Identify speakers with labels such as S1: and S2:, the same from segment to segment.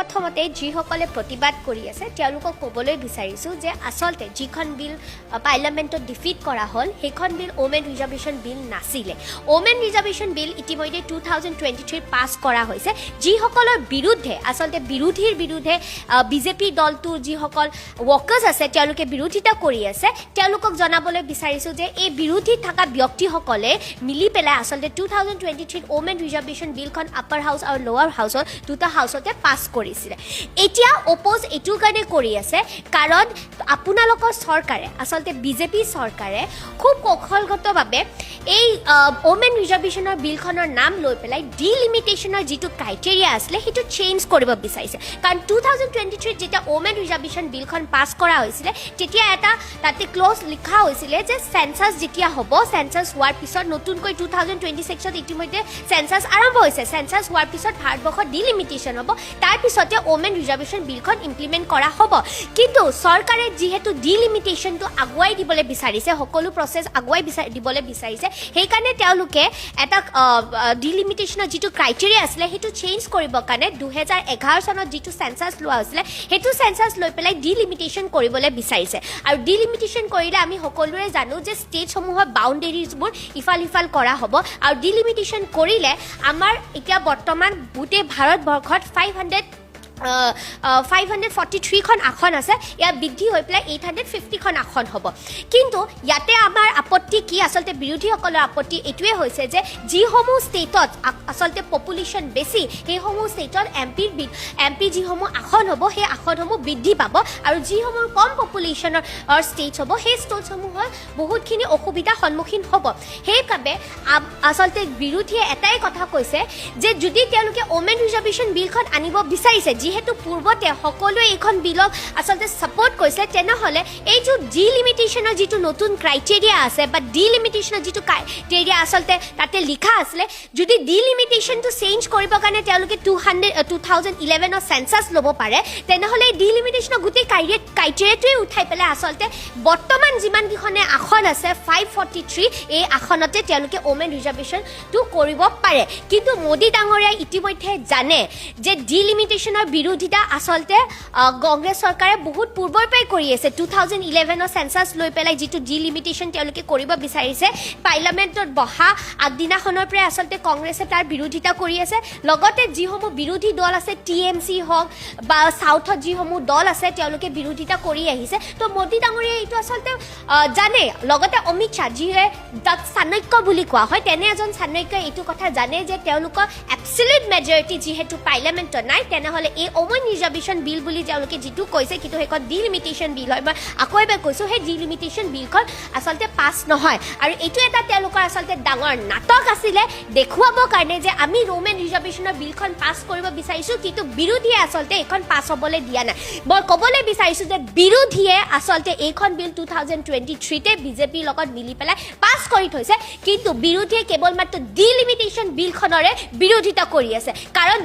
S1: পোনপ্ৰথমতে যিসকলে প্ৰতিবাদ কৰি আছে তেওঁলোকক ক'বলৈ বিচাৰিছোঁ যে আচলতে যিখন বিল পাৰ্লিয়ামেণ্টত ডিফিট কৰা হ'ল সেইখন বিল ওমেন ৰিজাৰ্ভেশ্যন বিল নাছিলে। ওমেন ৰিজাৰ্ভেশ্যন বিল ইতিমধ্যে 2023 পাছ কৰা হৈছে। যিসকলৰ বিৰুদ্ধে আচলতে বিৰোধীৰ বিৰুদ্ধে বিজেপি দলটোৰ যিসকল ৱৰ্কাৰ্ছ আছে তেওঁলোকে বিৰোধিতা কৰি আছে তেওঁলোকক জনাবলৈ বিচাৰিছোঁ যে এই বিৰোধী থকা ব্যক্তিসকলে মিলি পেলাই আচলতে 2023 ওমেন ৰিজাৰ্ভেশ্যন বিলখন আপাৰ হাউচ আৰু লোৱাৰ হাউচত দুটা হাউচতে পাছ কৰিছিলে। এতিয়া অপ'জ এইটোৰ কাৰণে কৰি আছে কাৰণ আপোনালোকৰ চৰকাৰে আচলতে বিজেপি চৰকাৰে খুব কৌশলগতভাৱে এই ওমেন ৰিজাৰ্ভেশ্যনৰ বিলখনৰ নাম লৈ পেলাই ডিলিমিটেশ্যনৰ যিটো ক্ৰাইটেৰিয়া আছিলে সেইটো চেঞ্জ কৰিব বিচাৰিছে। কাৰণ 2023 যেতিয়া ওমেন ৰিজাৰ্ভেশ্যন বিলখন পাছ কৰা হৈছিলে তেতিয়া এটা তাতে ক্লজ লিখা হৈছিলে যে চেঞ্চাছ যেতিয়া হ'ব চেঞ্চাছ হোৱাৰ পিছত নতুনকৈ 2026ত ইতিমধ্যে চেঞ্চাছ আৰম্ভ হৈছে। চেঞ্চাছ হোৱাৰ পিছত ভাৰতবৰ্ষত ডিলিমিটেশ্যন হ'ব তাৰপিছতে ওমেন ৰিজাৰ্ভেশ্যন বিলখন ইমপ্লিমেণ্ট কৰা হ'ব। কিন্তু চৰকাৰে যিহেতু ডিলিমিটেশ্যনটো আগুৱাই দিবলৈ বিচাৰিছে সকলো প্ৰচেছ আগুৱাই দিবলৈ বিচাৰিছে সেইকাৰণে তেওঁলোকে এটা ডিলিমিটেশ্যনৰ যিটো ক্ৰাইটেৰিয়া আছিলে সেইটো চেঞ্জ কৰিবৰ কাৰণে 2011 চনত যিটো চেঞ্চাছ লোৱা হৈছিলে সেইটো চেঞ্চাছ লৈ পেলাই ডিলিমিটেশ্যন কৰিবলৈ বিচাৰিছে। আৰু ডিলিমিটেশ্যন কৰিলে আমি সকলোৱে জানো যে ষ্টেটসমূহৰ বাউণ্ডেৰিজবোৰ ইফাল সিফাল কৰা হ'ব আৰু ডিলিমিটেশ্যন কৰিলে আমাৰ এতিয়া বৰ্তমান গোটেই ভাৰতবৰ্ষত 543খন আসন আছে ইয়াৰ বৃদ্ধি হৈ পেলাই 850খন আসন হ'ব। কিন্তু ইয়াতে আমাৰ আপত্তি কি আচলতে বিৰোধীসকলৰ আপত্তি এইটোৱে হৈছে যে যিসমূহ ষ্টেটত আচলতে পপুলেশ্যন বেছি সেইসমূহ ষ্টেটত এমপি যিসমূহ আসন হ'ব সেই আসনসমূহ বৃদ্ধি পাব আৰু যিসমূহ কম পপুলেশ্যনৰ ষ্টেটছ হ'ব সেই ষ্টেটসমূহৰ বহুতখিনি অসুবিধাৰ সন্মুখীন হ'ব। সেইবাবে আচলতে বিৰোধীয়ে এটাই কথা কৈছে যে যদি তেওঁলোকে ওমেন ৰিজাৰ্ভেশ্যন বিলখন আনিব বিচাৰিছে যিহেতু পূৰ্বতে সকলোৱে এইখন বিলক আচলতে ছাপোৰ্ট কৰিছে তেনেহ'লে এই যে ডিলিমিটেশ্যনৰ যিটো নতুন ক্ৰাইটেৰিয়া আছে বা ডিলিমিটেশ্যনৰ যিটো ক্ৰাইটেৰিয়া আচলতে তাতে লিখা আছিলে যদি ডিলিমিটেশ্যনটো চেঞ্জ কৰিবৰ কাৰণে তেওঁলোকে 2011ৰ চেঞ্চাছ ল'ব পাৰে তেনেহ'লে এই ডিলিমিটেশ্যনৰ গোটেই ক্ৰাইটেৰিয়াটোৱে উঠাই পেলাই আচলতে বৰ্তমান যিমানকেইখনে আসন আছে 543 এই আসনতে তেওঁলোকে ওমেন ৰিজাৰ্ভেশ্যনটো কৰিব পাৰে। কিন্তু মোদী ডাঙৰীয়াই ইতিমধ্যে জানে যে ডিলিমিটেশ্যনৰ বিৰোধিতা আচলতে কংগ্ৰেছ চৰকাৰে বহুত পূৰ্বৰ পৰাই কৰি আছে। 2011ৰ চেঞ্চাছ লৈ পেলাই যিটো ডিলিমিটেশ্যন তেওঁলোকে কৰিব বিচাৰিছে পাৰ্লিয়ামেণ্টত বহা আগদিনাখনৰ পৰাই আচলতে কংগ্ৰেছে তাৰ বিৰোধিতা কৰি আছে। লগতে যিসমূহ বিৰোধী দল আছে TMC হওক বা চাউথত যিসমূহ দল আছে তেওঁলোকে বিৰোধিতা কৰি আহিছে। তো মোদী ডাঙৰীয়াই এইটো আচলতে জানে। লগতে অমিত শ্বাহ যিয়ে যাক চাণক্য বুলি কোৱা হয় তেনে এজন চাণক্যই এইটো কথা জানে যে তেওঁলোকৰ এবছলিউট মেজৰিটি যিহেতু পাৰ্লিয়ামেণ্টত নাই তেনেহ'লে এই ওমেন ৰিজাৰ্ভেশ্যন বিল বুলি তেওঁলোকে যিটো কৈছে কিন্তু সেইখন ডিলিমিটেশ্যন বিল হয়। মই আকৌ এবাৰ কৈছোঁ সেই ডিলিমিটেশ্যন বিলখন আচলতে পাছ নহয় আৰু এইটো এটা তেওঁলোকৰ আচলতে ডাঙৰ নাটক আছিলে দেখুৱাবৰ কাৰণে যে আমি ওমেন ৰিজাৰ্ভেশ্যনৰ বিলখন পাছ কৰিব বিচাৰিছোঁ কিন্তু বিৰোধীয়ে আচলতে এইখন পাছ হ'বলৈ দিয়া নাই। মই ক'বলৈ বিচাৰিছোঁ যে বিৰোধীয়ে আচলতে এইখন বিল 2023তে বিজেপিৰ লগত মিলি পেলাই পাছ কৰি থৈছে কিন্তু বিৰোধীয়ে কেৱল মাত্ৰ ডিলিমিটেশ্যন বিলখনৰে বিৰোধিতা কৰি আছে। কাৰণ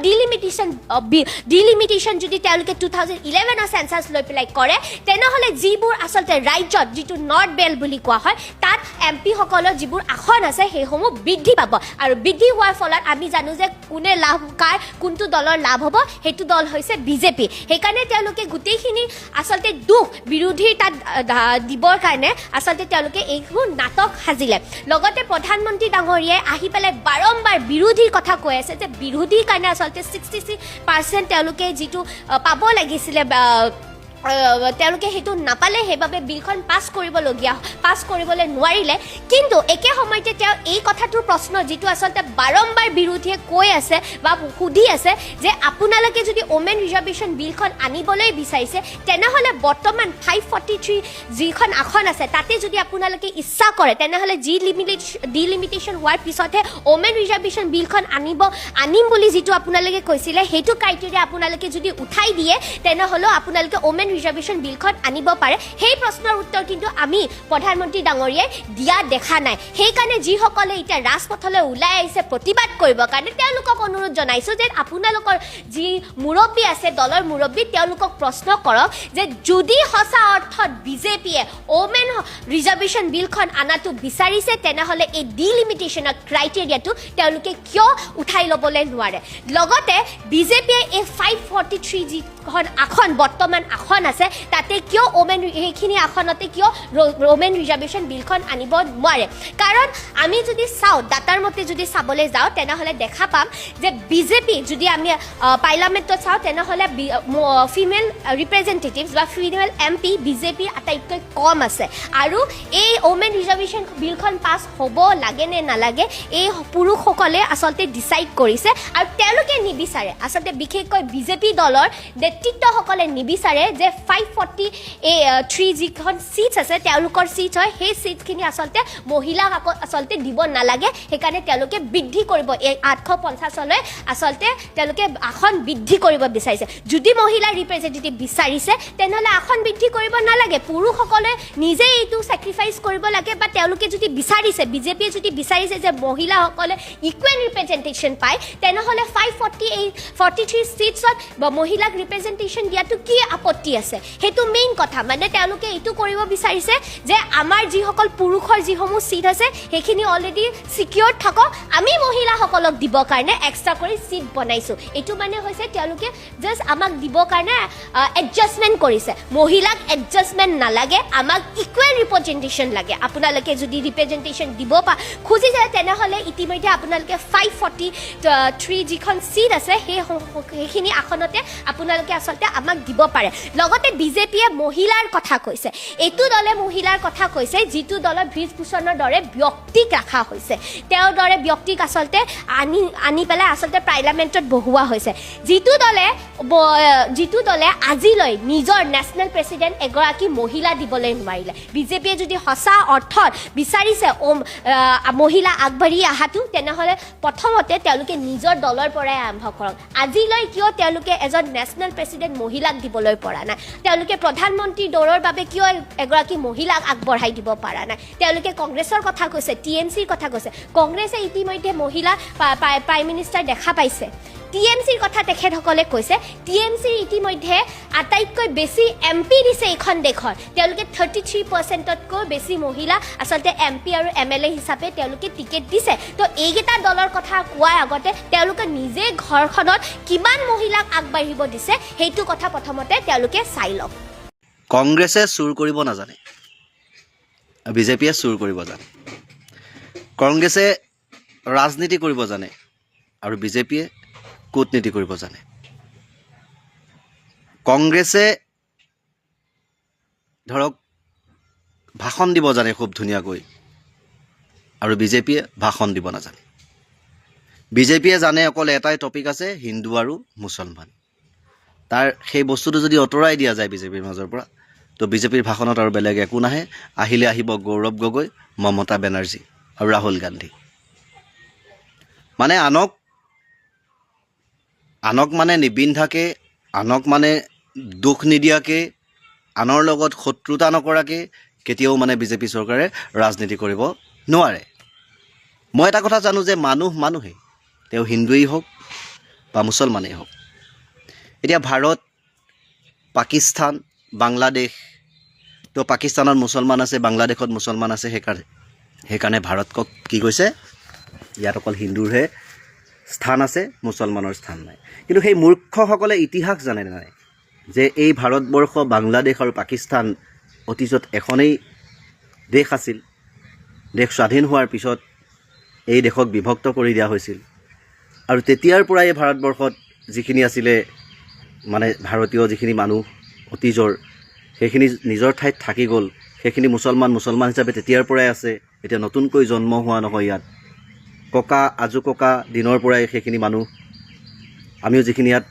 S1: ডিলিমিটেশ্যন যদি তেওঁলোকে 2011ৰ চেঞ্চাছ লৈ পেলাই কৰে তেনেহ'লে যিবোৰ আচলতে ৰাজ্যত যিটো নৰ্থ বেল্ট বুলি কোৱা হয় তাত এমপিসকলৰ যিবোৰ আসন আছে সেইসমূহ বৃদ্ধি পাব আৰু বৃদ্ধি হোৱাৰ ফলত আমি জানো যে কোনে লাভ কোনটো দলৰ লাভ হ'ব সেইটো দল হৈছে বিজেপি। সেইকাৰণে তেওঁলোকে গোটেইখিনি আচলতে দুখ বিৰোধীৰ তাত দিবৰ কাৰণে আচলতে তেওঁলোকে এইবোৰ নাটক সাজিলে। লগতে প্ৰধানমন্ত্ৰী ডাঙৰীয়াই আহি পেলাই বাৰম্বাৰ বিৰোধীৰ কথা কৈ আছে যে বিৰোধীৰ কাৰণে আচলতে 66% তেওঁলোকে যিটো পাব লাগিছিলে তেওঁলোকে সেইটো নাপালে সেইবাবে বিলখন পাছ কৰিবলৈ নোৱাৰিলে। কিন্তু একে সময়তে তেওঁ এই কথাটোৰ প্ৰশ্ন যিটো আচলতে বাৰম্বাৰ বিৰোধীয়ে কৈ আছে বা সুধি আছে যে আপোনালোকে যদি ওমেন ৰিজাৰ্ভেশ্যন বিলখন আনিবলৈ বিচাৰিছে তেনেহ'লে বৰ্তমান 543 যিখন আসন আছে তাতে যদি আপোনালোকে ইচ্ছা কৰে তেনেহ'লে ডিলিমিটেশ্যন হোৱাৰ পিছতহে ওমেন ৰিজাৰ্ভেশ্যন বিলখন আনিম বুলি যিটো আপোনালোকে কৈছিলে সেইটো ক্ৰাইটেৰিয়া আপোনালোকে যদি উঠাই দিয়ে তেনেহ'লেও আপোনালোকে ওমেন ৰিজাৰ্ভেশ্যন বিলখন আনিব পাৰে সেই প্ৰশ্নৰ উত্তৰ কিন্তু আমি প্ৰধানমন্ত্ৰী ডাঙৰীয়াই দিয়া দেখা নাই সেইকাৰণে যিসকলে এতিয়া ৰাজপথলৈ ওলাই আহিছে প্ৰতিবাদ কৰিবৰ কাৰণে তেওঁলোকক অনুৰোধ জনাইছোঁ যে আপোনালোকৰ যি মুৰব্বী আছে দলৰ মুৰব্বী তেওঁলোকক প্ৰশ্ন কৰক যে যদি সঁচা অৰ্থত বিজেপিয়ে ওমেন ৰিজাৰ্ভেশ্যন বিলখন আনাটো বিচাৰিছে তেনেহ'লে এই ডিলিমিটেশ্যনৰ ক্ৰাইটেৰিয়াটো তেওঁলোকে কিয় উঠাই ল'বলৈ নোৱাৰে লগতে বিজেপিয়ে এই 543 যিখন আসন বৰ্তমান আসন আছে তাতে কিয় ওমেন সেইখিনি আসনতে কিয় ওমেন ৰিজাৰ্ভেশ্যন বিলখন আনিব নোৱাৰে কাৰণ আমি যদি চাওঁ ডাটাৰ মতে যদি চাবলৈ যাওঁ তেনেহ'লে দেখা পাম যে বিজেপি যদি আমি পাৰ্লামেণ্টত চাওঁ তেনেহ'লে ফিমেল ৰিপ্ৰেজেণ্টেটিভছ বা ফিমেল MP বিজেপি আটাইতকৈ কম আছে আৰু এই ওমেন ৰিজাৰ্ভেশ্যন বিলখন পাছ হ'ব লাগে নে নালাগে এই পুৰুষসকলে আচলতে ডিচাইড কৰিছে আৰু তেওঁলোকে নিবিচাৰে আচলতে বিশেষকৈ বিজেপি দলৰ নেতৃত্বসকলে নিবিচাৰে যে 543 যিখন ছিটছ আছে তেওঁলোকৰ ছিট হয় সেই ছিটখিনি আচলতে মহিলাক আচলতে দিব নালাগে সেইকাৰণে তেওঁলোকে বৃদ্ধি কৰিব এই 850লৈ আচলতে তেওঁলোকে আসন বৃদ্ধি কৰিব বিচাৰিছে যদি মহিলা ৰিপ্ৰেজেণ্টেটিভ বিচাৰিছে তেনেহ'লে আসন বৃদ্ধি কৰিব নালাগে পুৰুষসকলে নিজে এইটো ছেক্ৰিফাইচ কৰিব লাগে বা তেওঁলোকে যদি বিচাৰিছে বিজেপিয়ে যদি বিচাৰিছে যে মহিলাসকলে ইকুৱেল ৰিপ্ৰেজেণ্টেশ্যন পায় তেনেহ'লে 543 ছিটছত মহিলাক ৰিপ্ৰেজেণ্টেশ্যন দিয়াটো কি আপত্তি আছে সেইটো মেইন কথা মানে তেওঁলোকে এইটো কৰিব বিচাৰিছে যে আমাৰ যিসকল পুৰুষৰ যিসমূহ ছিট আছে সেইখিনি অলৰেডি ছিকিউৰ থাকক আমি মহিলাসকলক দিবৰ কাৰণে এক্সট্ৰা কৰি ছিট বনাইছোঁ এইটো মানে হৈছে তেওঁলোকে জাষ্ট আমাক দিবৰ কাৰণে এডজাষ্টমেণ্ট কৰিছে মহিলাক এডজাষ্টমেণ্ট নালাগে আমাক ইকুৱেল ৰিপ্ৰেজেণ্টেশ্যন লাগে আপোনালোকে যদি ৰিপ্ৰেজেণ্টেশ্যন দিব খুজিছে তেনেহ'লে ইতিমধ্যে আপোনালোকে 543 যিখন ছিট আছে সেইখিনি আসনতে আপোনালোকে আচলতে আমাক দিব পাৰে লগতে বিজেপিয়ে মহিলাৰ কথা কৈছে এইটো দলে মহিলাৰ কথা কৈছে যিটো দলৰ ব্ৰিজভূষণৰ দৰে ব্যক্তিক ৰখা হৈছে তেওঁৰ দৰে ব্যক্তিক আচলতে আনি পেলাই আচলতে পাৰ্লামেণ্টত বহোৱা হৈছে যিটো দলে আজিলৈ নিজৰ নেশ্যনেল প্ৰেচিডেণ্ট এগৰাকী মহিলা দিবলৈ নোৱাৰিলে বিজেপিয়ে যদি সঁচা অৰ্থত বিচাৰিছে মহিলা আগবাঢ়ি অহাটো তেনেহ'লে প্ৰথমতে তেওঁলোকে নিজৰ দলৰ পৰাই আৰম্ভ কৰক আজিলৈ কিয় তেওঁলোকে এজন নেশ্যনেল প্ৰেচিডেণ্ট মহিলাক দিবলৈ পৰা নাই তেওঁলোকে প্ৰধানমন্ত্ৰী দৌৰৰ বাবে কিয় এগৰাকী মহিলাক আগবঢ়াই দিব পৰা নাই তেওঁলোকে কংগ্ৰেছৰ কথা কৈছে TMCৰ কথা কৈছে কংগ্ৰেছে ইতিমধ্যে মহিলা প্ৰাইম মিনিষ্টাৰ দেখা পাইছে TMCৰ কথা তেখেতসকলে কৈছে TMCৰ ইতিমধ্যে আটাইতকৈ বেছি MP দিছে এইখন দেশৰ তেওঁলোকে 33%তকৈ বেছি মহিলা আচলতে MP আৰু MLA হিচাপে তেওঁলোকে টিকেট দিছে তো এইকেইটা দলৰ কথা কোৱাৰ আগতে তেওঁলোকে নিজে ঘৰখনত কিমান মহিলাক আগবাঢ়িব দিছে সেইটো কথা প্ৰথমতে তেওঁলোকে চাই লওক
S2: কংগ্ৰেছে চুৰ কৰিব নাজানে বিজেপিয়ে চুৰ কৰিব জানে কংগ্ৰেছে ৰাজনীতি কৰিব জানে আৰু বিজেপিয়ে কূটনীতি কৰিব জানে কংগ্ৰেছে ধৰক ভাষণ দিব জানে খুব ধুনীয়াকৈ আৰু বিজেপিয়ে ভাষণ দিব নাজানে বিজেপিয়ে জানে অকল এটাই টপিক আছে হিন্দু আৰু মুছলমান তাৰ সেই বস্তুটো যদি অতৰাই দিয়া যায় বিজেপিৰ মাজৰ পৰা তো বিজেপিৰ ভাষণত আৰু বেলেগ একো নাহে আহিব গৌৰৱ গগৈ মমতা বেনাৰ্জী আৰু ৰাহুল গান্ধী মানে আনক মানে নিবিন্ধাকে আনক মানে দুখ নিদিয়াকে আনৰ লগত শত্ৰুতা নকৰাকে কেতিয়াও মানে বিজেপি চৰকাৰে ৰাজনীতি কৰিব নোৱাৰে মই এটা কথা জানো যে মানুহেই তেওঁ হিন্দুৱেই হওক বা মুছলমানেই হওক এতিয়া ভাৰত পাকিস্তান বাংলাদেশ তো পাকিস্তানত মুছলমান আছে বাংলাদেশত মুছলমান আছে সেইকাৰণে ভাৰতক কি কৈছে ইয়াত অকল হিন্দুৰহে স্থান আছে মুছলমানৰ স্থান নাই কিন্তু সেই মূৰ্খসকলে ইতিহাস জানে নাই যে এই ভাৰতবৰ্ষ বাংলাদেশ আৰু পাকিস্তান অতীজত এখনেই দেশ আছিল দেশ স্বাধীন হোৱাৰ পিছত এই দেশক বিভক্ত কৰি দিয়া হৈছিল আৰু তেতিয়াৰ পৰাই এই ভাৰতবৰ্ষত যিখিনি আছিলে মানে ভাৰতীয় যিখিনি মানুহ অতীজৰ সেইখিনি নিজৰ ঠাইত থাকি গ'ল সেইখিনি মুছলমান হিচাপে তেতিয়াৰ পৰাই আছে এতিয়া নতুনকৈ জন্ম হোৱা নহয় ইয়াত আজু ককা দিনৰ পৰাই সেইখিনি মানুহ আমিও যিখিনি ইয়াত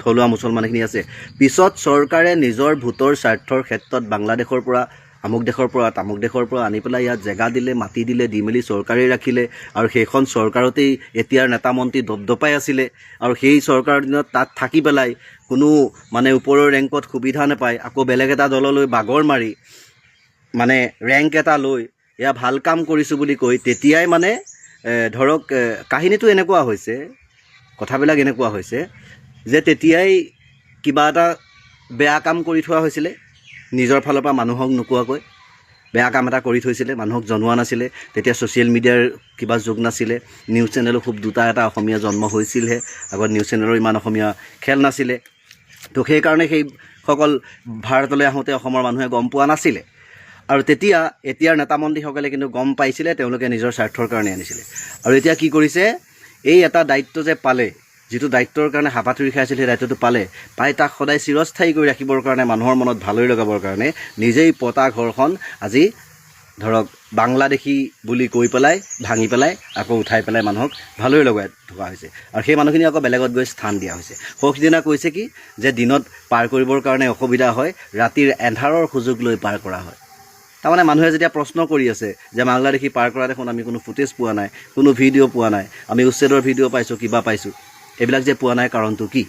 S2: থলুৱা মুছলমানখিনি আছে পিছত চৰকাৰে নিজৰ ভোটৰ স্বাৰ্থৰ ক্ষেত্ৰত বাংলাদেশৰ পৰা আমুক দেশৰ পৰা তামুক দেশৰ পৰা আনি পেলাই ইয়াত জেগা দিলে, মাটি দিলে, দি মেলি চৰকাৰে ৰাখিলে আৰু সেইখন চৰকাৰতেই এতিয়াৰ নেতা মন্ত্ৰী দপদপাই আছিলে আৰু সেই চৰকাৰৰ দিনত তাত থাকি পেলাই কোনো মানে ওপৰৰ ৰেংকত সুবিধা নাপায়, আকৌ বেলেগ এটা দললৈ বাগৰ মাৰি মানে ৰেংক এটা লৈ এয়া ভাল কাম কৰিছোঁ বুলি কৈ তেতিয়াই মানে ধৰক কাহিনীটো এনেকুৱা হৈছে, কথাবিলাক এনেকুৱা হৈছে যে তেতিয়াই কিবা এটা বেয়া কাম কৰি থোৱা হৈছিলে, নিজৰ ফালৰ পৰা মানুহক নোকোৱাকৈ বেয়া কাম এটা কৰি থৈছিলে, মানুহক জনোৱা নাছিলে। তেতিয়া ছ'চিয়েল মিডিয়াৰ কিবা যুগ নাছিলে, নিউজ চেনেলো খুব দুটা এটা অসমীয়া জন্ম হৈছিলহে, আগত নিউজ চেনেলৰ ইমান অসমীয়া খেল নাছিলে। তো সেইকাৰণে সেইসকল ভাৰতলৈ আহোঁতে অসমৰ মানুহে গম পোৱা নাছিলে আৰু তেতিয়া এতিয়াৰ নেতা মন্ত্ৰীসকলে কিন্তু গম পাইছিলে, তেওঁলোকে নিজৰ স্বাৰ্থৰ কাৰণে আনিছিলে। আৰু এতিয়া কি কৰিছে, এই এটা দায়িত্ব যে পালে, যিটো দায়িত্বৰ কাৰণে হাপাথুৰি খাই আছিল, সেই দায়িত্বটো পাই তাক সদায় চিৰস্থায়ী কৰি ৰাখিবৰ কাৰণে, মানুহৰ মনত ভালৰি লগাবৰ কাৰণে নিজেই পতা ঘৰখন আজি ধৰক বাংলাদেশী বুলি কৈ পেলাই ভাঙি পেলাই আকৌ উঠাই পেলাই মানুহক ভালৰি লগাই থকা হৈছে আৰু সেই মানুহখিনি আকৌ বেলেগত গৈ স্থান দিয়া হৈছে। সৌসিদিনা কৈছে কি যে দিনত পাৰ কৰিবৰ কাৰণে অসুবিধা হয়, ৰাতিৰ এন্ধাৰৰ সুযোগ লৈ পাৰ কৰা হয়। তাৰমানে মানুহে যেতিয়া প্ৰশ্ন কৰি আছে যে বাংলাদেশী পাৰ কৰা দেখোন আমি কোনো ফুটেজ পোৱা নাই, কোনো ভিডিঅ' পোৱা নাই, আমি উচ্ছেদৰ ভিডিঅ' পাইছোঁ, কিবা পাইছোঁ, এইবিলাক যে পোৱা নাই কাৰণটো কি,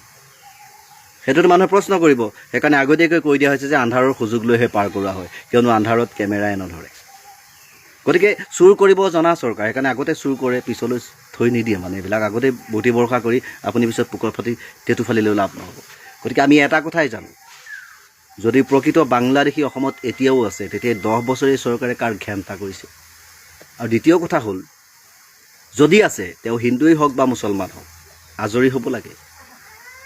S2: সেইটোতো মানুহে প্ৰশ্ন কৰিব। সেইকাৰণে আগতীয়াকৈ কৈ দিয়া হৈছে যে আন্ধাৰৰ সুযোগ লৈহে পাৰ কৰোৱা হয়, কিয়নো আন্ধাৰত কেমেৰাই নধৰে। গতিকে চুৰ কৰিব জনা চৰকাৰ, সেইকাৰণে আগতে চুৰ কৰে, পিছলৈ থৈ নিদিয়ে। মানে এইবিলাক আগতে বুটি বৰষা কৰি আপুনি পিছত পোকৰ ফাটি টেটু ফালিলেও লাভ নহ'ব। গতিকে আমি এটা কথাই জানো, যদি প্ৰকৃত বাংলাদেশী অসমত এতিয়াও আছে, তেতিয়া 10 বছৰীয়া চৰকাৰে কাৰ ঘেণ্টা কৰিছে। আৰু দ্বিতীয় কথা হ'ল, যদি আছে তেওঁ হিন্দুৱেই হওক বা মুছলমান হওক, আজৰি হ'ব লাগে।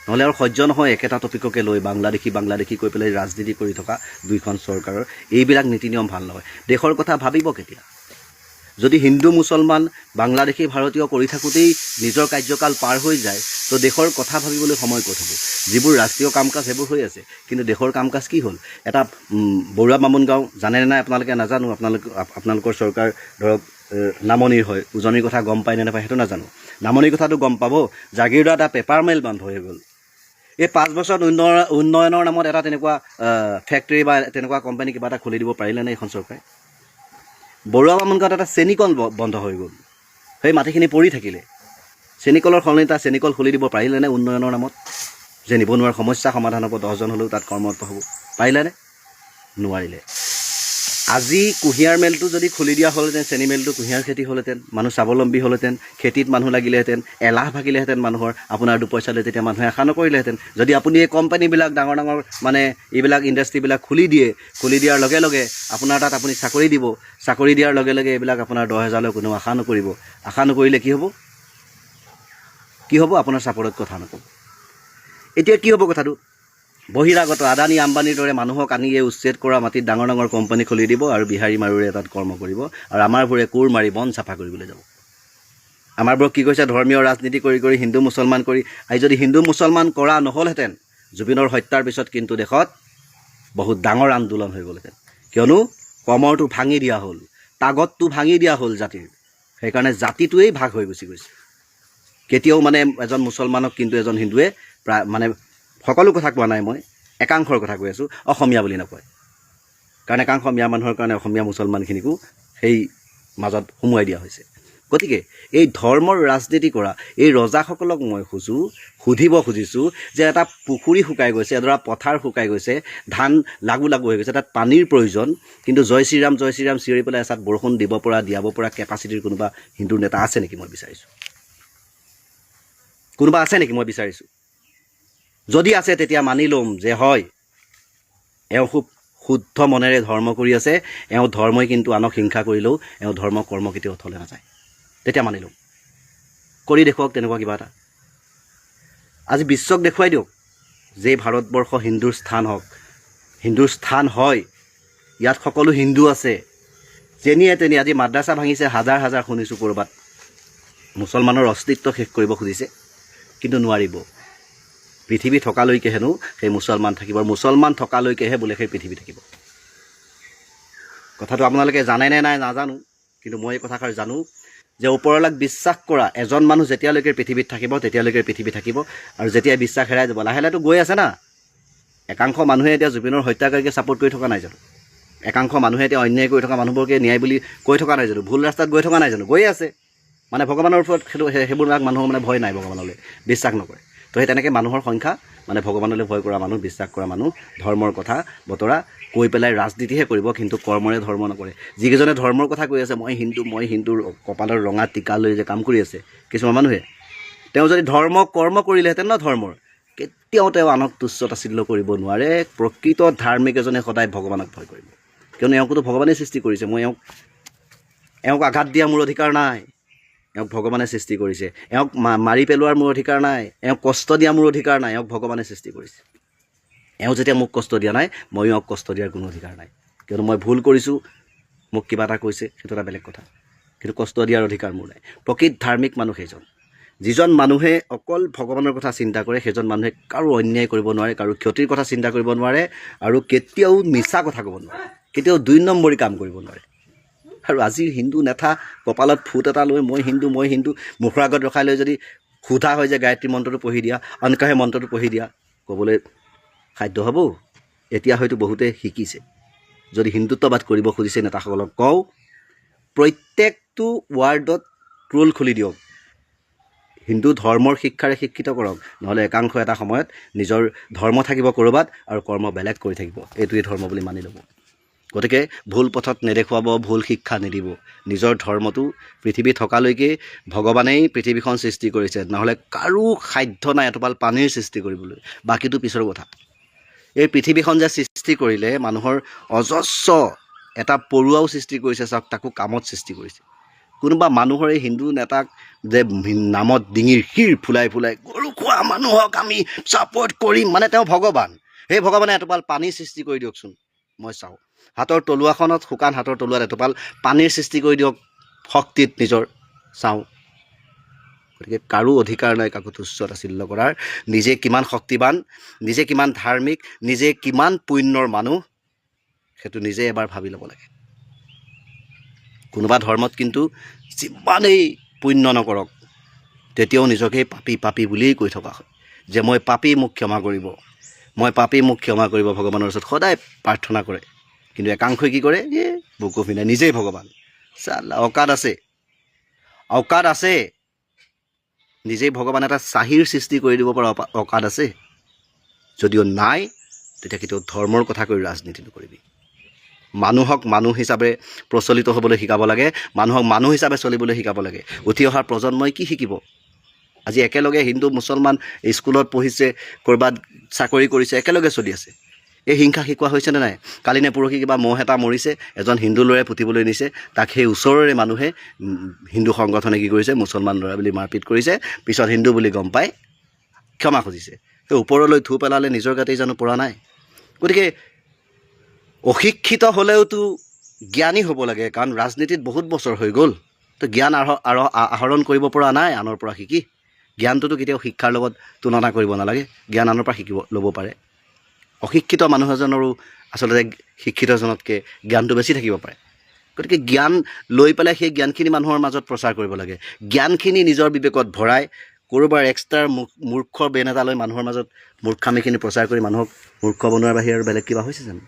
S2: নহ'লে আৰু সহ্য নহয় একেটা টপিককে লৈ বাংলাদেশী কৈ পেলাই ৰাজনীতি কৰি থকা দুইখন চৰকাৰৰ এইবিলাক নীতি নিয়ম ভাল নহয়। দেশৰ কথা ভাবিব কেতিয়া? যদি হিন্দু মুছলমান বাংলাদেশী ভাৰতীয় কৰি থাকোঁতেই নিজৰ কাৰ্যকাল পাৰ হৈ যায়, তো দেশৰ কথা ভাবিবলৈ সময় ক'ত হ'ব? যিবোৰ ৰাষ্ট্ৰীয় কাম কাজ সেইবোৰ হৈ আছে, কিন্তু দেশৰ কাম কাজ কি হ'ল? এটা বৰুৱা বামুণ গাঁও জানেনে নাই আপোনালোকে নাজানো, আপোনালোকৰ চৰকাৰ ধৰক নামনিৰ হয়, উজনিৰ কথা গম পায় নে নাপায় সেইটো নাজানো। নামনিৰ কথাটো গম পাব, জাগিৰোডত এটা পেপাৰ মিল বন্ধ হৈ গ'ল। এই 5 বছৰত উন্নয়নৰ নামত এটা তেনেকুৱা ফেক্টৰী বা তেনেকুৱা কোম্পানী কিবা এটা খুলি দিব পাৰিলেনে এইখন চৰকাৰে? বৰুৱা বামুণ গাঁৱত এটা চেনিকল বন্ধ হৈ গ'ল, সেই মাটিখিনি পৰি থাকিলে। চেনিকলৰ সলনি তাত চেনিকল খুলি দিব পাৰিলেনে উন্নয়নৰ নামত? যে নিবনুৱাৰ সমস্যা সমাধান হ'ব, 10জন হ'লেও তাত কৰ্মৰত হ'ব, পাৰিলেনে? নোৱাৰিলে। আজি কুঁহিয়াৰ মেলটো যদি খুলি দিয়া হ'লহেঁতেন, চেনি মেলটো, কুঁহিয়াৰ খেতি হ'লহেঁতেন, মানুহ স্বাৱলম্বী হ'লহেঁতেন, খেতিত মানুহ লাগিলেহেঁতেন, এলাহ ভাগিলেহেঁতেন মানুহৰ, আপোনাৰ 2 পইচা লৈ তেতিয়া মানুহে আশা নকৰিলেহেঁতেন। যদি আপুনি এই কোম্পানীবিলাক ডাঙৰ মানে এইবিলাক ইণ্ডাষ্ট্ৰীবিলাক খুলি দিয়াৰ লগে লগে আপোনাৰ তাত আপুনি চাকৰি দিব, চাকৰি দিয়াৰ লগে লগে এইবিলাক আপোনাৰ 10,000লৈ কোনেও আশা নকৰিব। আশা নকৰিলে কি হ'ব? আপোনাৰ চাপৰত কথা নক'ব। এতিয়া কি হ'ব কথাটো? বহিৰাগত আদানী আম্বানীৰ দৰে মানুহক আনি এই উচ্ছেদ কৰা মাটিত ডাঙৰ কোম্পানী খুলি দিব আৰু বিহাৰী মাৰোৰে তাত কৰ্ম কৰিব আৰু আমাৰবোৰে কোৰ মাৰি বন চাফা কৰিবলৈ যাব। আমাৰবোৰক কি কৈছে? ধৰ্মীয় ৰাজনীতি কৰি হিন্দু মুছলমান কৰি, আজি যদি হিন্দু মুছলমান কৰা নহ'লহেঁতেন, জুবিনৰ হত্যাৰ পিছত কিন্তু দেশত বহুত ডাঙৰ আন্দোলন হৈ গ'লহেঁতেন। কিয়নো কমৰটো ভাঙি দিয়া হ'ল, তাগতটো ভাঙি দিয়া হ'ল জাতিৰ, সেইকাৰণে জাতিটোৱেই ভাগ হৈ গুচি গৈছে। কেতিয়াও মানে এজন মুছলমানক কিন্তু এজন হিন্দুৱে প্ৰায় মানে সকলো কথা কোৱা নাই, মই একাংশৰ কথা কৈ আছোঁ, অসমীয়া বুলি নকয়। কাৰণ একাংশ অসমীয়া মানুহৰ কাৰণে অসমীয়া মুছলমানখিনিকো সেই মাজত সোমোৱাই দিয়া হৈছে। গতিকে এই ধৰ্মৰ ৰাজনীতি কৰা এই ৰজাসকলক মই সুধিব খুজিছোঁ যে এটা পুখুৰী শুকাই গৈছে, এডৰা পথাৰ শুকাই গৈছে, ধান লাগু হৈ গৈছে, তাত পানীৰ প্ৰয়োজন, কিন্তু জয় শ্ৰীৰাম চিঞৰি পেলাই এচাত বৰষুণ দিয়াব পৰা কেপাচিটিৰ কোনোবা হিন্দুৰ নেতা আছে নেকি? মই বিচাৰিছোঁ। কোনোবা আছে নেকি? মই বিচাৰিছোঁ। যদি আছে তেতিয়া মানি ল'ম যে হয়, এওঁ খুব শুদ্ধ মনেৰে ধৰ্ম কৰি আছে, এওঁ ধৰ্মই কিন্তু আনক হিংসা কৰিলেও এওঁ ধৰ্ম কৰ্ম কেতিয়াও থলে নাযায়, তেতিয়া মানি ল'ম। কৰি দেখুৱাওক তেনেকুৱা কিবা এটা। আজি বিশ্বক দেখুৱাই দিয়ক যে ভাৰতবৰ্ষ হিন্দুৰ স্থান হওক, হিন্দুৰ স্থান হয়, ইয়াত সকলো হিন্দু আছে। যেনিয়ে তেনি আজি মাদ্ৰাছা ভাঙিছে, হাজাৰ শুনিছোঁ ক'ৰবাত মুছলমানৰ অস্তিত্ব শেষ কৰিব খুজিছে, কিন্তু নোৱাৰিব। পৃথিৱী থকালৈকে হেনো সেই মুছলমান থাকিব, আৰু মুছলমান থকালৈকেহে বোলে সেই পৃথিৱী থাকিব। কথাটো আপোনালোকে জানে নে নাই নাজানো, কিন্তু মই এই কথাষাৰ জানো যে ওপৰৱালাক বিশ্বাস কৰা এজন মানুহ যেতিয়ালৈকে পৃথিৱীত থাকিব তেতিয়ালৈকে পৃথিৱী থাকিব, আৰু যেতিয়া বিশ্বাস হেৰাই যাব, লাহে লাহেতো গৈ আছে না। একাংশ মানুহে এতিয়া জুবিনৰ হত্যাকাৰীকে ছাপোৰ্ট কৰি থকা নাই জানো? একাংশ মানুহে এতিয়া অন্যায় কৰি থকা মানুহবোৰকে ন্যায় বুলি কৈ থকা নাই জানো, ভুল ৰাস্তাত গৈ থকা নাই জানো, গৈ আছে। মানে ভগৱানৰ ওপৰত সেইবিলাক মানুহৰ মানে ভয় নাই, ভগৱানলৈ বিশ্বাস নকৰে। তো সেই তেনেকৈ মানুহৰ সংখ্যা মানে ভগৱানলৈ ভয় কৰা মানুহ, বিশ্বাস কৰা মানুহ, ধৰ্মৰ কথা বতৰা কৈ পেলাই ৰাজনীতিহে কৰিব, কিন্তু কৰ্মৰে ধৰ্ম নকৰে। যিকেইজনে ধৰ্মৰ কথা কৈ আছে, মই হিন্দুৰ কপালৰ ৰঙা টিকা লৈ যে কাম কৰি আছে কিছুমান মানুহে, তেওঁ যদি কৰ্ম কৰিলেহেঁতেন ন ধৰ্মৰ, কেতিয়াও তেওঁ আনক তুচ্ছ তাচ্ছিল্য কৰিব নোৱাৰে। প্ৰকৃত ধাৰ্মিক এজনে সদায় ভগৱানক ভয় কৰিব, কিয়নো এওঁকতো ভগৱানেই সৃষ্টি কৰিছে। মই এওঁক আঘাত দিয়া মোৰ অধিকাৰ নাই, এওঁক ভগৱানে সৃষ্টি কৰিছে। এওঁক মাৰি পেলোৱাৰ মোৰ অধিকাৰ নাই, এওঁক কষ্ট দিয়া মোৰ অধিকাৰ নাই, এওঁক ভগৱানে সৃষ্টি কৰিছে। এওঁ যেতিয়া মোক কষ্ট দিয়া নাই, ময়ো এওঁক কষ্ট দিয়াৰ কোনো অধিকাৰ নাই, কিয়নো মই ভুল কৰিছোঁ, মোক কিবা এটা কৈছে, সেইটো এটা বেলেগ কথা, কিন্তু কষ্ট দিয়াৰ অধিকাৰ মোৰ নাই। প্ৰকৃত ধাৰ্মিক মানুহ সেইজন, যিজন মানুহে অকল ভগৱানৰ কথা চিন্তা কৰে, সেইজন মানুহে কাৰো অন্যায় কৰিব নোৱাৰে, কাৰো ক্ষতিৰ কথা চিন্তা কৰিব নোৱাৰে, আৰু কেতিয়াও মিছা কথা ক'ব নোৱাৰে, কেতিয়াও 2 নম্বৰী কাম কৰিব নোৱাৰে। আৰু আজিৰ হিন্দু নেতা কপালত ফুট এটা লৈ মই হিন্দু মুখৰ আগত ৰখাই লৈ যদি সোধা হয় যে গায়ত্ৰী মন্ত্ৰটো পঢ়ি দিয়া, অনকাহে মন্ত্ৰটো পঢ়ি দিয়া, ক'বলৈ খাদ্য হ'ব। এতিয়া হয়তো বহুতে শিকিছে। যদি হিন্দুত্ববাদ কৰিব খুজিছে নেতাসকলক কওঁ, প্ৰত্যেকটো ৱাৰ্ডত ট্ৰল খুলি দিয়ক, হিন্দু ধৰ্মৰ শিক্ষাৰে শিক্ষিত কৰক, নহ'লে একাংশ এটা সময়ত নিজৰ ধৰ্ম থাকিব ক'ৰবাত আৰু কৰ্ম বেলেগ কৰি থাকিব, এইটোৱে ধৰ্ম বুলি মানি ল'ব। গতিকে ভুল পথত নেদেখুৱাব, ভুল শিক্ষা নিদিব। নিজৰ ধৰ্মটো পৃথিৱী থকালৈকে ভগৱানেই পৃথিৱীখন সৃষ্টি কৰিছে, নহ'লে কাৰো সাধ্য নাই এটোপাল পানীৰ সৃষ্টি কৰিবলৈ, বাকীটো পিছৰ কথা। এই পৃথিৱীখন যে সৃষ্টি কৰিলে, মানুহৰ অজস্ৰ এটা পৰুৱাও সৃষ্টি কৰিছে, চাওক তাকো কামত সৃষ্টি কৰিছে। কোনোবা মানুহৰ এই হিন্দু নেতাক যে নামত ডিঙিৰ শিৰ ফুলাই গৰু খোৱা মানুহক আমি ছাপোৰ্ট কৰিম, মানে তেওঁ ভগৱান। সেই ভগৱানে এটোপাল পানী সৃষ্টি কৰি দিয়কচোন, মই চাওঁ। হাতৰ তলুৱাখনত, শুকান হাতৰ তলুৱাত এটোপাল পানীৰ সৃষ্টি কৰি দিয়ক শক্তিত নিজৰ, চাওঁ। গতিকে কাৰো অধিকাৰ নাই কাকো তুচ্ছ তাচ্ছিল্য কৰাৰ। নিজে কিমান শক্তিবান, নিজে কিমান ধাৰ্মিক, নিজে কিমান পুণ্যৰ মানুহ, সেইটো নিজে এবাৰ ভাবি ল'ব লাগে। কোনোবা ধৰ্মত কিন্তু যিমানেই পুণ্য নকৰক, তেতিয়াও নিজকেই পাপী বুলিয়েই কৈ থকা হয়, যে মই পাপী, মোক ক্ষমা কৰিব, মই পাপী, মোক ক্ষমা কৰিব, ভগৱানৰ ওচৰত সদায় প্ৰাৰ্থনা কৰে। কিন্তু একাংশই কি কৰে, বুকু পিন্ধাই নিজেই ভগৱান। চালা অকাদ আছে, নিজেই ভগৱান এটা চাহিৰ সৃষ্টি কৰি দিব পৰা অকাদ আছে। যদিও নাই, তেতিয়া কেতিয়াও ধৰ্মৰ কথা কৈ ৰাজনীতি নকৰিবি। মানুহক মানুহ হিচাপে প্ৰচলিত হ'বলৈ শিকাব লাগে, মানুহক মানুহ হিচাপে চলিবলৈ শিকাব লাগে। উঠি অহা প্ৰজন্মই কি শিকিব? আজি একেলগে হিন্দু মুছলমান স্কুলত পঢ়িছে, ক'ৰবাত চাকৰি কৰিছে, একেলগে চলি আছে। এই হিংসা শিকোৱা হৈছেনে নাই? কালি নে পৰহি কিবা মহ এটা মৰিছে, এজন হিন্দু ল'ৰাই পুতিবলৈ নিছে, তাক সেই ওচৰৰে মানুহে হিন্দু সংগঠনে কি কৰিছে, মুছলমান ল'ৰা বুলি মাৰপিট কৰিছে, পিছত হিন্দু বুলি গম পাই ক্ষমা খুজিছে। সেই ওপৰলৈ থু পেলালে নিজৰ গাতেই জানো পৰা নাই? গতিকে অশিক্ষিত হ'লেওতো জ্ঞানী হ'ব লাগে, কাৰণ ৰাজনীতিত বহুত বছৰ হৈ গ'ল, তো জ্ঞান আহৰণ কৰিব পৰা নাই আনৰ পৰা শিকি। জ্ঞানটোতো কেতিয়াও শিক্ষাৰ লগত তুলনা কৰিব নালাগে, জ্ঞান আনৰ পৰা ল'ব পাৰে। অশিক্ষিত মানুহ এজনৰো আচলতে শিক্ষিতজনতকৈ জ্ঞানটো বেছি থাকিব পাৰে। গতিকে জ্ঞান লৈ পেলাই সেই জ্ঞানখিনি মানুহৰ মাজত প্ৰচাৰ কৰিব লাগে। জ্ঞানখিনি নিজৰ বিবেকত ভৰাই ক'ৰবাৰ এক্সট্ৰা মূৰ্খ বেন এটা লৈ মানুহৰ মাজত মূৰ্খামিখিনি প্ৰচাৰ কৰি মানুহক মূৰ্খ বনোৱাৰ বাহিৰে আৰু বেলেগ কিবা হৈছে জানো?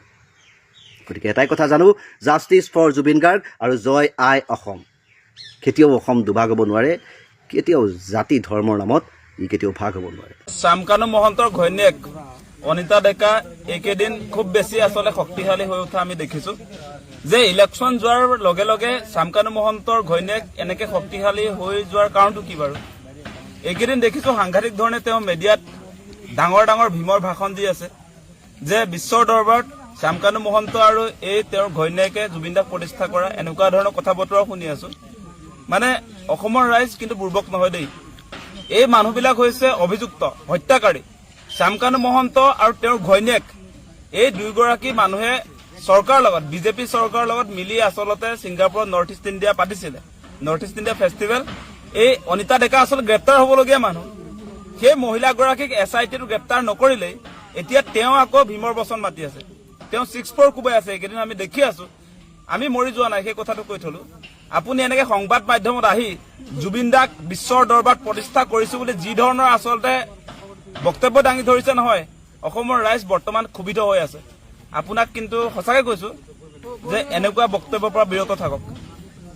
S2: গতিকে এটাই কথা জানো, জাষ্টিছ ফৰ জুবিন গাৰ্গ আৰু জয় আই অসম। কেতিয়াও অসম দুভাগ হ'ব নোৱাৰে, কেতিয়াও জাতি ধৰ্মৰ নামত ই কেতিয়াও ভাগ হ'ব নোৱাৰে।
S3: শ্যামকানু মহন্তৰ ঘৈণীয়েক অনিতা ডেকা এইকেইদিন খুব বেছি আচলতে শক্তিশালী হৈ উঠা আমি দেখিছো। যে ইলেকশ্যন যোৱাৰ লগে লগে শ্যামকানু মহন্তৰ ঘৈণীয়েক এনেকে শক্তিশালী হৈ যোৱাৰ কাৰণটো কি বাৰু? এইকেইদিন দেখিছো সাংঘাতিক ধৰণে তেওঁ মিডিয়াত ডাঙৰ ভীমৰ ভাষণ দি আছে যে বিশ্বৰ দৰবাৰত শ্যামকানু মহন্ত আৰু এই তেওঁৰ ঘৈণীয়েকে জুবিনদাক প্ৰতিষ্ঠা কৰা, এনেকুৱা ধৰণৰ কথা বতৰা শুনি আছো। মানে অসমৰ ৰাইজ কিন্তু বুৰ্বক নহয় দেই, এই মানুহবিলাক হৈছে অভিযুক্ত, হত্যাকাৰী। শ্যামকানু মহন্ত আৰু তেওঁৰ ঘৈণীয়েক, এই দুয়োগৰাকী মানুহে চৰকাৰৰ লগত, বিজেপি চৰকাৰৰ লগত মিলি আচলতে ছিংগাপুৰত নৰ্থ ইষ্ট ইণ্ডিয়া পাতিছিলে, নৰ্থ ইষ্ট ইণ্ডিয়া ফেষ্টিভেল। এই অনিতা ডেকা আচলতে গ্ৰেপ্তাৰ হ'বলগীয়া মানুহ, সেই মহিলাগৰাকীক SIT গ্ৰেপ্তাৰ নকৰিলেই এতিয়া তেওঁ আকৌ ভীমৰ বচন মাতি আছে, তেওঁ 6-4 কোবাই আছে। এইকেইদিন আমি দেখি আছো, আমি মৰি যোৱা নাই, সেই কথাটো কৈ থলো। আপুনি এনেকে সংবাদ মাধ্যমত আহি জুবিন দাক বিশ্বৰ দৰবাৰত প্ৰতিষ্ঠা কৰিছো বুলি যি ধৰণৰ আচলতে বক্তব্য দাঙি ধৰিছে নহয়, অসমৰ ৰাইজ বৰ্তমান ক্ষুভিত হৈ আছে। আপোনাক কিন্তু সঁচাকে কৈছো, যে এনেকুৱা বক্তব্যৰ পৰা বিৰত থাকক,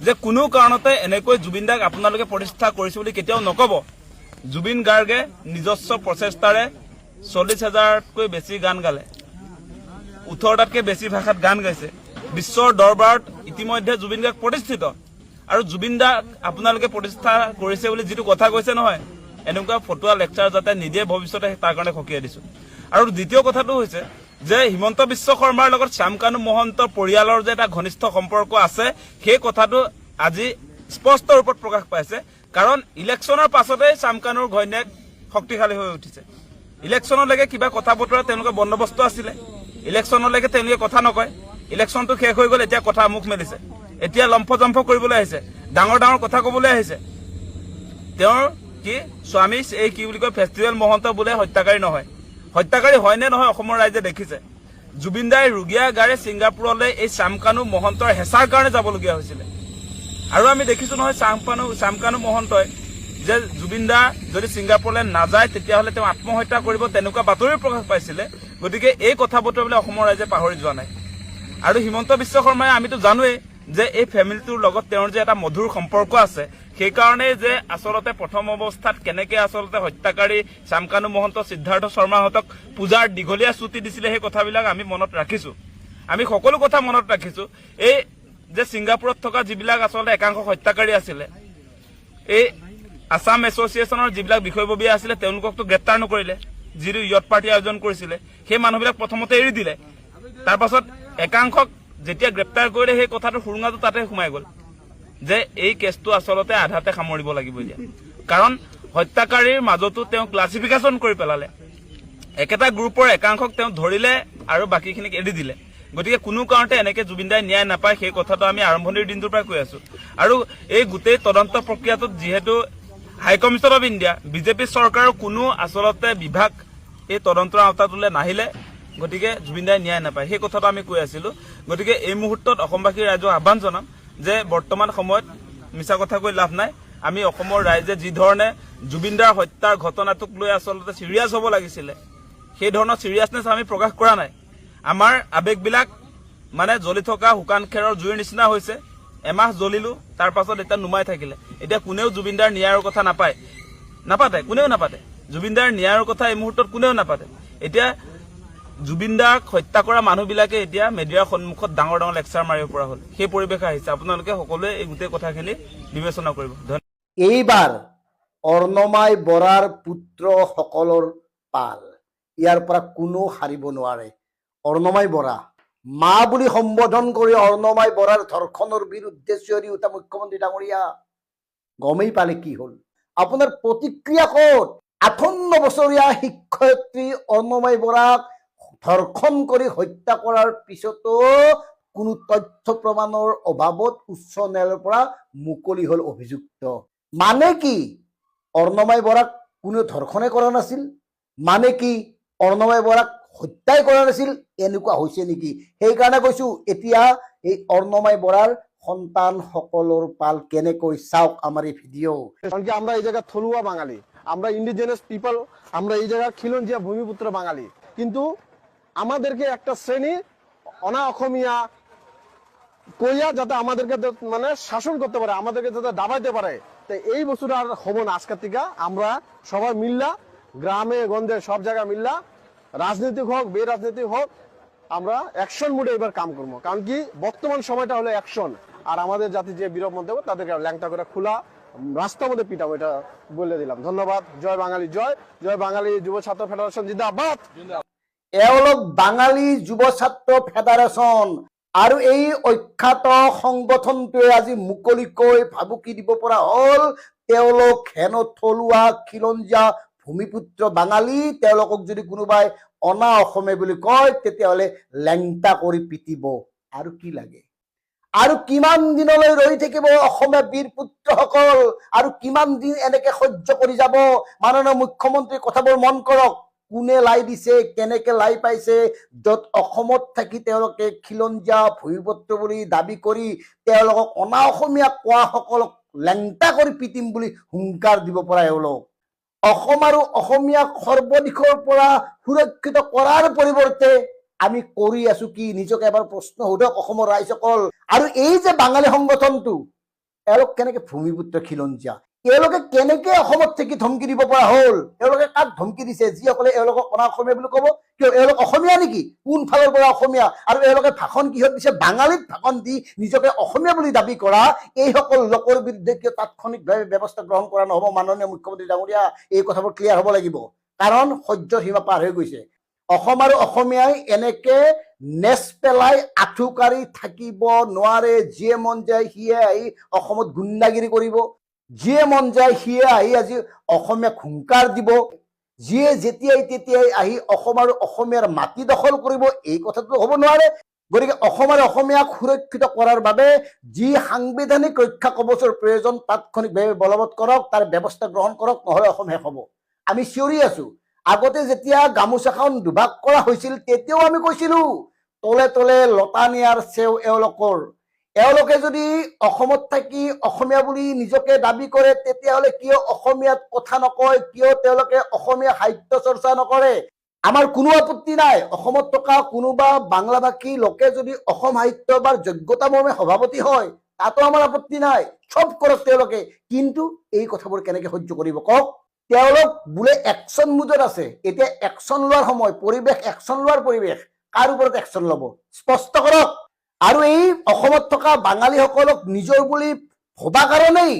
S3: যে কোনো কাৰণতে এনেকৈ জুবিন দাক আপোনালোকে প্ৰতিষ্ঠা কৰিছে বুলি কেতিয়াও নকব। জুবিন গাৰ্গে নিজস্ব প্ৰচেষ্টাৰে 40,000তকৈ বেছি গান গালে, 18টাতকৈ বেছি ভাষাত গান গাইছে, বিশ্বৰ দৰবাৰত ইতিমধ্যে জুবিন গাৰ্গ প্ৰতিষ্ঠিত। আৰু জুবিন দাক আপোনালোকে প্ৰতিষ্ঠা কৰিছে বুলি যিটো কথা কৈছে নহয়, এনেকুৱা ফটোৱা লেকচাৰ যাতে নিদিয়ে ভৱিষ্যতে তাৰ কাৰণে সকীয়াই দিছো। আৰু দ্বিতীয় কথাটো হৈছে যে হিমন্ত বিশ্ব শৰ্মাৰ লগত শ্যামকানু মহন্তৰ পৰিয়ালৰ যে এটা ঘনিষ্ঠ সম্পৰ্ক আছে, সেই কথাটো আজি স্পষ্ট ৰূপত প্ৰকাশ পাইছে। কাৰণ ইলেকশ্যনৰ পাছতেই শ্যামকানুৰ ঘৈণীয়েক শক্তিশালী হৈ উঠিছে। ইলেকশ্যনলৈকে কিবা কথা বতৰা তেওঁলোকে বন্দবস্ত আছিলে, ইলেকশ্যনলৈকে তেওঁলোকে কথা নকয়। ইলেকশ্যনটো শেষ হৈ গ'ল, এতিয়া কথা মুখ মেলিছে, এতিয়া লম্ফজম্ফ কৰিবলৈ আহিছে, ডাঙৰ ডাঙৰ কথা ক'বলৈ আহিছে। তেওঁৰ কি স্বামী এই কি বুলি কয় ফেষ্টিভেল মহন্ত বোলে হত্যাকাৰী নহয়। হত্যাকাৰী হয় নে নহয় অসমৰ ৰাইজে দেখিছে। জুবিন দাই ৰুগীয়া গাড়ী ছিংগাপুৰলৈ এই শ্যামকানু মহন্তৰ হেঁচাৰ কাৰণে যাবলগীয়া হৈছিলে। আৰু আমি দেখিছো নহয় শ্যামকানু মহন্তই যে জুবিন দা যদি ছিংগাপুৰলৈ নাযায় তেতিয়াহ'লে তেওঁ আত্মহত্যা কৰিব, তেনেকুৱা বাতৰি প্ৰকাশ পাইছিলে। গতিকে এই কথা বতৰাবিলাক অসমৰ ৰাইজে পাহৰি যোৱা নাই। আৰু হিমন্ত বিশ্ব শৰ্মাই আমিতো জানোৱেই যে এই ফেমিলিটোৰ লগত তেওঁৰ যে এটা মধুৰ সম্পৰ্ক আছে, সেইকাৰণে যে আচলতে প্ৰথম অৱস্থাত কেনেকে আচলতে হত্যাকাৰী শ্যামকানু মহন্ত সিদ্ধাৰ্থ শৰ্মাহঁতক পূজাৰ দীঘলীয়া ছুটি দিছিলে, সেই কথাবিলাক আমি মনত ৰাখিছো। আমি সকলো কথা মনত ৰাখিছো। এই যে ছিংগাপুৰত থকা যিবিলাক আচলতে একাংশ হত্যাকাৰী আছিলে, এই আছাম এছ'চিয়েশ্যনৰ যিবিলাক বিষয়ববীয়া আছিলে তেওঁলোককতো গ্ৰেপ্তাৰ নকৰিলে, যিটো ইয়ট পাৰ্টি আয়োজন কৰিছিলে সেই মানুহবিলাক প্ৰথমতে এৰি দিলে। তাৰ পাছত একাংশক যেতিয়া গ্ৰেপ্তাৰ কৰিলে সেই কথাটোৰ সুৰুঙাটো তাতে সোমাই গ'ল যে এই কেছটো আচলতে আধাতে সামৰিব লাগিব এতিয়া। কাৰণ হত্যাকাৰীৰ মাজতো তেওঁ ক্লাছিফিকেশ্যন কৰি পেলালে, একেটা গ্ৰুপৰ একাংশক তেওঁ ধৰিলে আৰু বাকীখিনিক এৰি দিলে। গতিকে কোনো কাৰণতে এনেকে জুবিন দাই ন্যায় নাপায়, সেই কথাটো আমি আৰম্ভণিৰ দিনটোৰ পৰা কৈ আছো। আৰু এই গোটেই তদন্ত প্ৰক্ৰিয়াটোত যিহেতু হাইকমিছন অফ ইণ্ডিয়া বিজেপি চৰকাৰৰ কোনো আচলতে বিভাগ এই তদন্তৰ আওতাটোলৈ নাহিলে, গতিকে জুবিন দাই ন্যায় নাপায়, সেই কথাটো আমি কৈ আছিলো। গতিকে এই মুহূৰ্তত অসমবাসী ৰাইজক আহ্বান জনাম যে বৰ্তমান সময়ত মিছা কথা কৈ লাভ নাই। আমি অসমৰ ৰাইজে যি ধৰণে জুবিন দাৰ হত্যাৰ ঘটনাটোক লৈ আচলতে চিৰিয়াছ হ'ব লাগিছিলে, সেই ধৰণৰ চিৰিয়াছনেছ আমি প্ৰকাশ কৰা নাই। আমাৰ আৱেগবিলাক মানে জ্বলি থকা শুকান খেৰৰ জুইৰ নিচিনা হৈছে। এমাহ জ্বলিলো, তাৰ পাছত এতিয়া নুমাই থাকিলে। এতিয়া কোনেও জুবিন দাৰ ন্যায়ৰ কথা নাপাতে, কোনেও নাপাতে। জুবিন দাৰ ন্যায়ৰ কথা এই মুহূৰ্তত কোনেও নাপাতে। এতিয়া জুবিন দাক হত্যা কৰা মানুহবিলাকে এতিয়া মিডিয়াৰ সন্মুখত ডাঙৰ ডাঙৰ লেকচাৰ মাৰিব পৰা হ'ল, সেই পৰিৱেশ আহিছে। আপোনালোকে সকলোৱে এই গোটেই কথাখিনি বিবেচনা কৰিব।
S4: এইবাৰ অৰ্ণমাই বৰাৰ পুত্ৰসকলৰ পাল, ইয়াৰ পৰা কোনো হাৰিব নোৱাৰে। অৰ্ণমাই বৰা মা বুলি সম্বোধন কৰি অৰ্ণমাই বৰাৰ ধৰ্ষণৰ বিৰুদ্ধে চিঞৰি উঠা মুখ্যমন্ত্ৰী ডাঙৰীয়া, গমেই পালে কি হল। আপোনাৰ প্ৰতিক্ৰিয়া ক'ত? 58 বছৰীয়া শিক্ষয়িত্ৰী অৰ্ণমাই বৰাক ধৰ্ষণ কৰি হত্যা কৰাৰ পিছতো কোনো তথ্য প্ৰমাণৰ অভাৱত উচ্চ ন্যায়ালয়ৰ পৰা মুকলি হল অভিযুক্ত। মানে কি অৰ্ণমাই বৰাক কোনেও ধৰ্ষণে কৰা নাছিল? মানে কি অৰ্ণমাই বৰাক হত্যাই কৰা নাছিল? এনেকুৱা হৈছে নেকি? সেইকাৰণে কৈছো এতিয়া এই অৰ্ণমাই বৰাৰ সন্তানসকলৰ পাল কেনেকৈ চাওক আমাৰ এই ভিডিঅ'।
S5: কারণ কি আমরা এই জায়গা থলুয়া বাঙালি, আমরা ইন্ডিজিনাস পিপল, আমরা এই জায়গা খিলঞ্জিয়া ভূমিপুত্র বাঙালি, কিন্তু আমাদেরকে একটা শ্রেণী অনা অসমীয়া কইয়া যাতে আমাদেরকে মানে শাসন করতে পারে, আমাদেরকে যাতে দাবাইতে পারে। তো এই বছর আর হব না। আজকের থেকে আমরা সবাই মিল্লা, গ্রামে গঞ্জে সব জায়গায় মিল্লা, রাজনৈতিক হোক বেরাজনৈতিক হোক, আমরা অ্যাকশন মোডে এবার কাম করবো। কারণ কি বর্তমান সময়টা হলো অ্যাকশন। আর আমাদের জাতি যে বিরোধ মধ্যে তাদেরকে ল্যাংটা করে খোলা রাস্তার মধ্যে পিটাবো, এটা বলে দিলাম। ধন্যবাদ। জয় বাঙালি, জয় জয় বাঙালি যুব ছাত্র ফেডারেশন জিন্দাবাদ।
S4: এওঁলোক বাঙালী যুৱ ছাত্ৰ ফেডাৰেশ্যন আৰু এই অখ্যাত সংগঠনটোৱে আজি মুকলিকৈ ভাবুকি দিব পৰা হল তেওঁলোক হেন থলুৱা খিলঞ্জীয়া ভূমিপুত্ৰ বাঙালী। তেওঁলোকক যদি কোনোবাই অনা অসমে বুলি কয় তেতিয়াহ'লে লেংটা কৰি পিটিব। আৰু কি লাগে? আৰু কিমান দিনলৈ ৰৈ থাকিব অসমীয়া বীৰ পুত্ৰসকল? আৰু কিমান দিন এনেকে সহ্য কৰি যাব? মাননীয় মুখ্যমন্ত্ৰীৰ কথাবোৰ মন কৰক। কোনে লাই দিছে, কেনেকে লাই পাইছে? য'ত অসমত থাকি তেওঁলোকে খিলঞ্জীয়া ভূমিপুত্ৰ বুলি দাবী কৰি তেওঁলোকক অনা অসমীয়া কোৱাসকলক লেংটা কৰি পিটিম বুলি হুংকাৰ দিব পৰা এওঁলোক। অসম আৰু অসমীয়াক সৰ্বদিশৰ পৰা সুৰক্ষিত কৰাৰ পৰিৱৰ্তে আমি কৰি আছো কি নিজকে এবাৰ প্ৰশ্ন সোধক অসমৰ ৰাইজসকল। আৰু এই যে বাঙালী সংগঠনটো এওঁলোক কেনেকে ভূমিপুত্ৰ খিলঞ্জীয়া, এওঁলোকে কেনেকে অসমত থাকি ধমকি দিব পৰা হ'ল? এওঁলোকে কাক ধমকি দিছে যিসকলে এওঁলোকক অনা অসমীয়া বুলি ক'ব? কিয় এওঁলোক অসমীয়া নেকি? কোন ফালৰ পৰা অসমীয়া? আৰু এওঁলোকে ভাষণ কিহত দিছে? বাঙালীত ভাষণ দি নিজকে অসমীয়া বুলি দাবী কৰা এইসকল লোকৰ বিৰুদ্ধে কিয় তাৎক্ষণিকভাৱে ব্যৱস্থা গ্ৰহণ কৰা নহ'ব? মাননীয় মুখ্যমন্ত্ৰী ডাঙৰীয়া, এই কথাবোৰ ক্লিয়াৰ হ'ব লাগিব, কাৰণ সহ্যৰ সীমা পাৰ হৈ গৈছে। অসম আৰু অসমীয়াই এনেকে নেচ পেলাই আঁঠুকাৰি থাকিব নোৱাৰে। যিয়ে মন যায় সিয়ে আহি অসমত গুণ্ডাগিৰি কৰিব, যিয়ে মন যায় সিয়ে আহি আজি অসমীয়াক হুংকাৰ দিব, যিয়ে যেতিয়াই তেতিয়াই আহি অসম আৰু অসমীয়াৰ মাটি দখল কৰিব, এই কথাটো হ'ব নোৱাৰে। গতিকে অসম আৰু অসমীয়াক সুৰক্ষিত কৰাৰ বাবে যি সাংবিধানিক ৰক্ষা কৱচৰ প্ৰয়োজন তাৎক্ষণিকভাৱে বলবৎ কৰক, তাৰ ব্যৱস্থা গ্ৰহণ কৰক, নহ'লে অসম শেষ হ'ব। আমি চিঞৰি আছো। আগতে যেতিয়া গামোচাখন দুভাগ কৰা হৈছিল তেতিয়াও আমি কৈছিলো তলে তলে লতা নিয়াৰ চেও এওঁলোকৰ। এওঁলোকে যদি অসমত থাকি অসমীয়া বুলি নিজকে দাবী কৰে তেতিয়াহ'লে কিয় অসমীয়াত কথা নকয়? কিয় তেওঁলোকে অসমীয়া সাহিত্য চৰ্চা নকৰে? আমাৰ কোনো আপত্তি নাই। অসমত থকা কোনোবা বাংলাভাষী লোকে যদি অসম সাহিত্য সভাৰ যোগ্যতা মৰ্মে সভাপতি হয় তাতো আমাৰ আপত্তি নাই, চব কৰক তেওঁলোকে। কিন্তু এই কথাবোৰ কেনেকে সহ্য কৰিব কওক? তেওঁলোক বোলে একশ্যন মুডত আছে। এতিয়া একশ্যন লোৱাৰ সময়, পৰিৱেশ একশ্যন লোৱাৰ পৰিৱেশ। কাৰ ওপৰত একশ্যন ল'ব স্পষ্ট কৰক। আৰু এই অসমত থকা বাঙালীসকলক নিজৰ বুলি ভবা কাৰণেই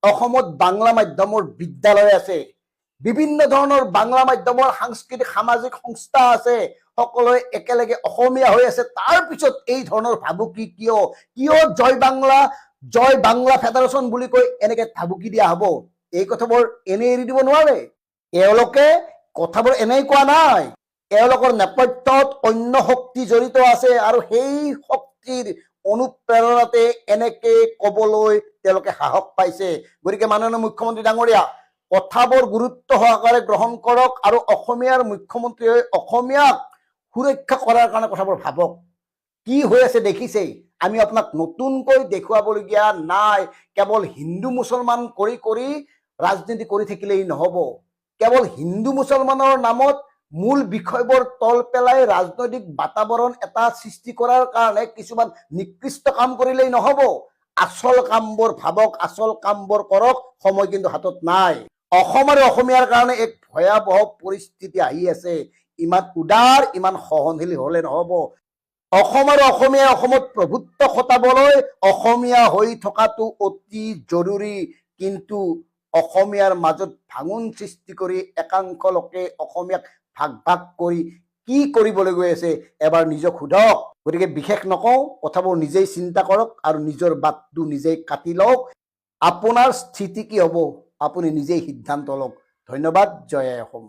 S4: অসমত বাংলা মাধ্যমৰ বিদ্যালয় আছে, বিভিন্ন ধৰণৰ বাংলা মাধ্যমৰ সাংস্কৃতিক সামাজিক সংস্থা আছে, সকলোৱে একেলগে অসমীয়া হৈ আছে। তাৰ পিছত এই ধৰণৰ ভাবুকি কিয়? কিয় জয় বাংলা ফেডাৰেশ্যন বুলি কৈ এনেকে ভাবুকি দিয়া হ'ব? এই কথাবোৰ এনে এৰি দিব নোৱাৰে। এওঁলোকে কথাবোৰ এনেই কোৱা নাই, এওঁলোকৰ নেপথ্যত অন্য শক্তি জড়িত আছে, আৰু সেই শক্তিৰ অনুপ্ৰেৰণাতে এনেকে ক'বলৈ তেওঁলোকে সাহস পাইছে। গতিকে মাননীয় মুখ্যমন্ত্ৰী ডাঙৰীয়া, কথাবোৰ গুৰুত্ব সহকাৰে গ্ৰহণ কৰক আৰু অসমীয়াৰ মুখ্যমন্ত্ৰী হৈ অসমীয়াক সুৰক্ষা কৰাৰ কাৰণে কথাবোৰ ভাবক। কি হৈ আছে দেখিছেই। আমি আপোনাক নতুনকৈ দেখুৱাবলগীয়া নাই। কেৱল হিন্দু মুছলমান কৰি কৰি ৰাজনীতি কৰি থাকিলেই নহ'ব। কেৱল হিন্দু মুছলমানৰ নামত মূল বিষয়বোৰ তল পেলাই ৰাজনৈতিক বাতাবৰণ এটা সৃষ্টি কৰাৰ কাৰণে কিছুমান নিকৃষ্ট কাম কৰিলেই নহ'ব। আচল কামবোৰ ভাবক, আচল কামবোৰ কৰক। সময় কিন্তু হাতত নাই। অসম আৰু অসমীয়াৰ কাৰণে এক ভয়াৱহ পৰিস্থিতি আহি আছে। ইমান উদাৰ, ইমান সহনশীল হ'লে নহ'ব। অসম আৰু অসমীয়াই অসমত প্ৰভুত্ব খটাবলৈ অসমীয়া হৈ থকাটো অতি জৰুৰী। কিন্তু অসমীয়াৰ মাজত ভাঙোন সৃষ্টি কৰি একাংশ লোকে অসমীয়াক ভাগ ভাগ কৰি কি কৰিবলৈ গৈ আছে এবাৰ নিজক সোধক। গতিকে বিশেষ নকওঁ, কথাবোৰ নিজেই চিন্তা কৰক আৰু নিজৰ বাটটো নিজেই কাটি লওক। আপোনাৰ স্থিতি কি হ'ব আপুনি নিজেই সিদ্ধান্ত লওক। ধন্যবাদ। জয় আই অসম।